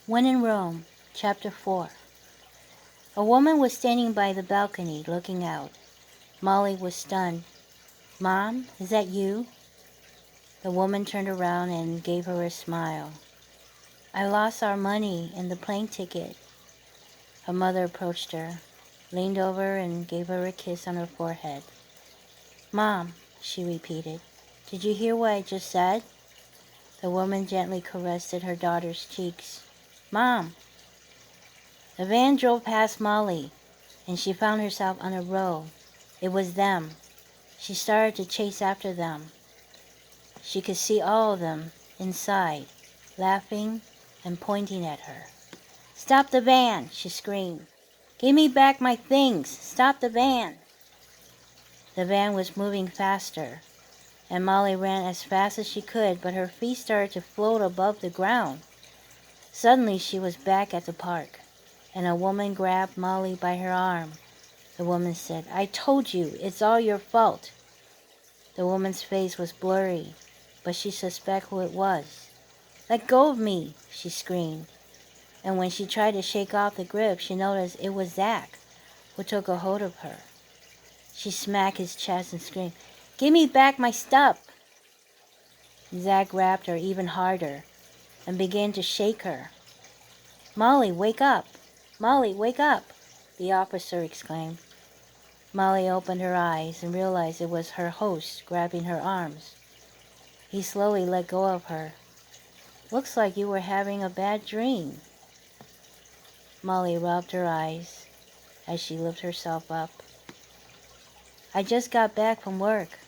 When in Rome, Chapter 4. A woman was standing by the balcony looking out. Molly was stunned. "Mom, is that you?" The woman turned around and gave her a smile. "I lost our money and the plane ticket." Her mother approached her, leaned over and gave her a kiss on her forehead. "Mom," she repeated, "did you hear what I just said?" The woman gently caressed her daughter's cheeks. "Mom!" The van drove past Molly, and she found herself on a row. It was them. She started to chase after them. She could see all of them inside, laughing and pointing at her. "Stop the van!" she screamed. "Give me back my things! Stop the van!" The van was moving faster, and Molly ran as fast as she could, but her feet started to float above the ground. Suddenly she was back at the park, and a woman grabbed Molly by her arm. The woman said, "I told you, it's all your fault." The woman's face was blurry, but she suspected who it was. "Let go of me!" she screamed. And when she tried to shake off the grip, she noticed it was Zach, who took a hold of her. She smacked his chest and screamed, "Give me back my stuff!" Zach grabbed her even harder and began to shake her. "Molly, wake up! Molly, wake up!" the officer exclaimed. Molly opened her eyes and realized it was her host grabbing her arms. He slowly let go of her. "Looks like you were having a bad dream." Molly rubbed her eyes as she lifted herself up. "I just got back from work.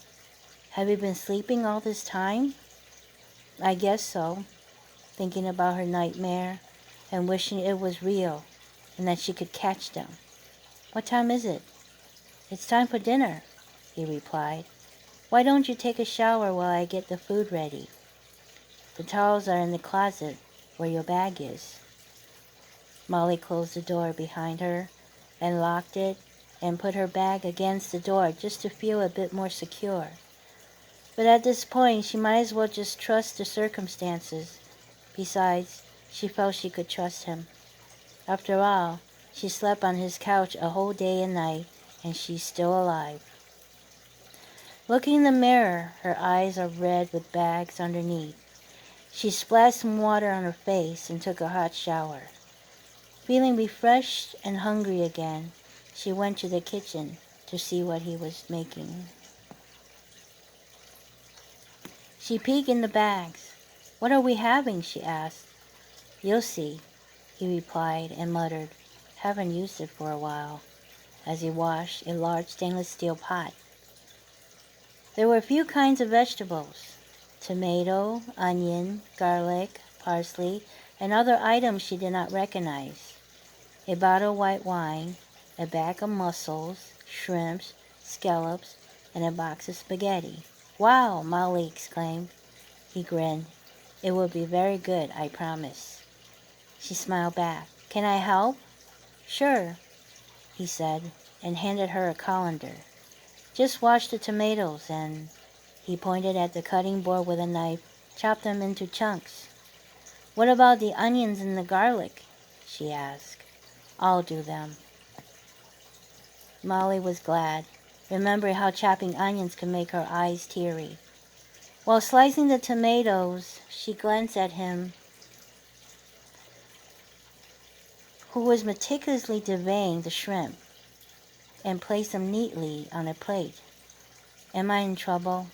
Have you been sleeping all this time?" "I guess so," thinking about her nightmare and wishing it was real and that she could catch them. "What time is it?" "It's time for dinner," he replied. "Why don't you take a shower while I get the food ready?" "The towels are in the closet where your bag is." Molly closed the door behind her and locked it and put her bag against the door just to feel a bit more secure. But at this point, she might as well just trust the circumstances. Besides, she felt she could trust him. After all, she slept on his couch a whole day and night, and she's still alive. Looking in the mirror, her eyes are red with bags underneath. She splashed some water on her face and took a hot shower. Feeling refreshed and hungry again, she went to the kitchen to see what he was making. She peeked in the bags. "What are we having?" she asked. "You'll see," he replied and muttered, "Haven't used it for a while," as he washed a large stainless steel pot. There were a few kinds of vegetables: tomato, onion, garlic, parsley, and other items she did not recognize. A bottle of white wine, a bag of mussels, shrimps, scallops, and a box of spaghetti. "Wow!" Molly exclaimed. He grinned. "It will be very good, I promise." She smiled back. "Can I help?" "Sure," he said, and handed her a colander. "Just wash the tomatoes and," he pointed at the cutting board with a knife, "chop them into chunks." "What about the onions and the garlic?" she asked. "I'll do them." Molly was glad, remembering how chopping onions could make her eyes teary. While slicing the tomatoes, she glanced at him, who was meticulously deveining the shrimp, and placed them neatly on a plate. "Am I in trouble?"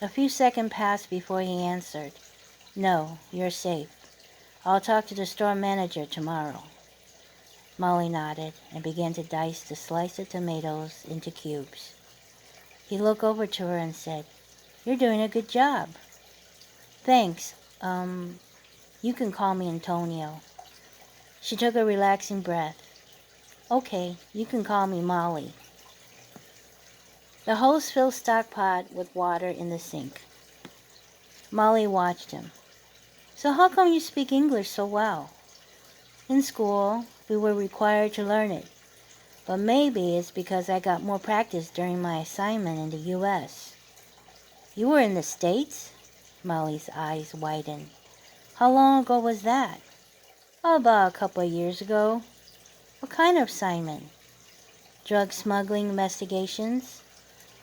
A few seconds passed before he answered. "No, you're safe. I'll talk to the store manager tomorrow." Molly nodded and began to dice the sliced tomatoes into cubes. He looked over to her and said, "You're doing a good job." "Thanks. You can call me Antonio." She took a relaxing breath. "Okay, you can call me Molly." The host filled stock pot with water in the sink. Molly watched him. "So how come you speak English so well?" "In school, we were required to learn it. But maybe it's because I got more practice during my assignment in the U.S. "You were in the States?" Molly's eyes widened. "How long ago was that?" About a couple of years ago. What kind of assignment? Drug smuggling investigations?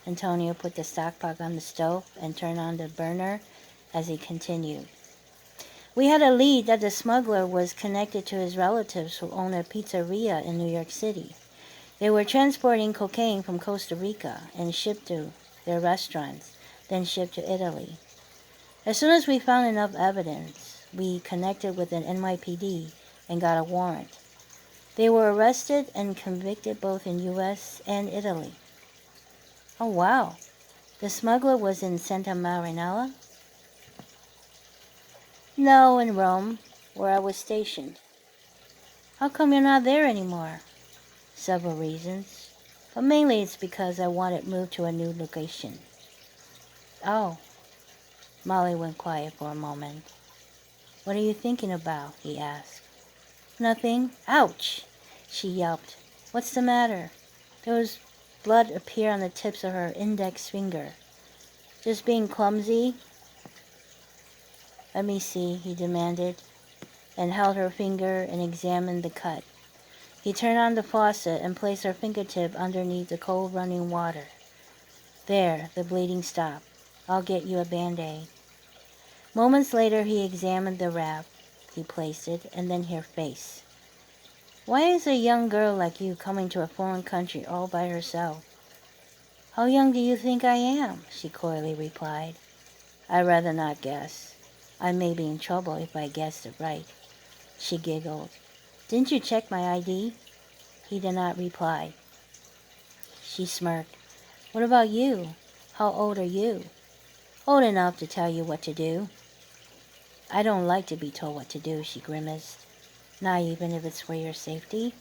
Antonio put the stockpot on the stove and turned on the burner as he continued. We had a lead that the smuggler was connected to his relatives who own a pizzeria in New York City. They were transporting cocaine from Costa Rica and shipped to their restaurants, then shipped to Italy. As soon as we found enough evidence, we connected with an NYPD and got a warrant. They were arrested and convicted both in U.S. and Italy. Oh, wow. The smuggler was in Santa Marinella? No, in Rome, where I was stationed. How come you're not there anymore? Several reasons, but mainly it's because I wanted moved to a new location. Oh, Molly went quiet for a moment. What are you thinking about? He asked. Nothing. Ouch! She yelped. What's the matter? There was blood appear on the tips of her index finger. Just being clumsy? Let me see, he demanded, and held her finger and examined the cut. He turned on the faucet and placed her fingertip underneath the cold running water. There, the bleeding stopped. I'll get you a Band-Aid. Moments later, he examined the wrap. He placed it, and then her face. Why is a young girl like you coming to a foreign country all by herself? How young do you think I am? She coyly replied. I'd rather not guess. I may be in trouble if I guessed it right. She giggled. Didn't you check my ID? He did not reply. She smirked. What about you? How old are you? Old enough to tell you what to do. I don't like to be told what to do, she grimaced. Not even if it's for your safety?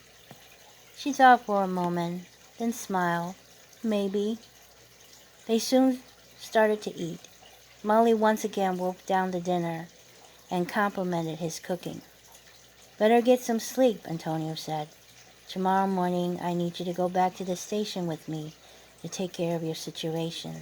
She thought for a moment, then smiled. Maybe. They soon started to eat. Molly once again wolfed down the dinner and complimented his cooking. Better get some sleep, Antonio said. Tomorrow morning I need you to go back to the station with me to take care of your situation.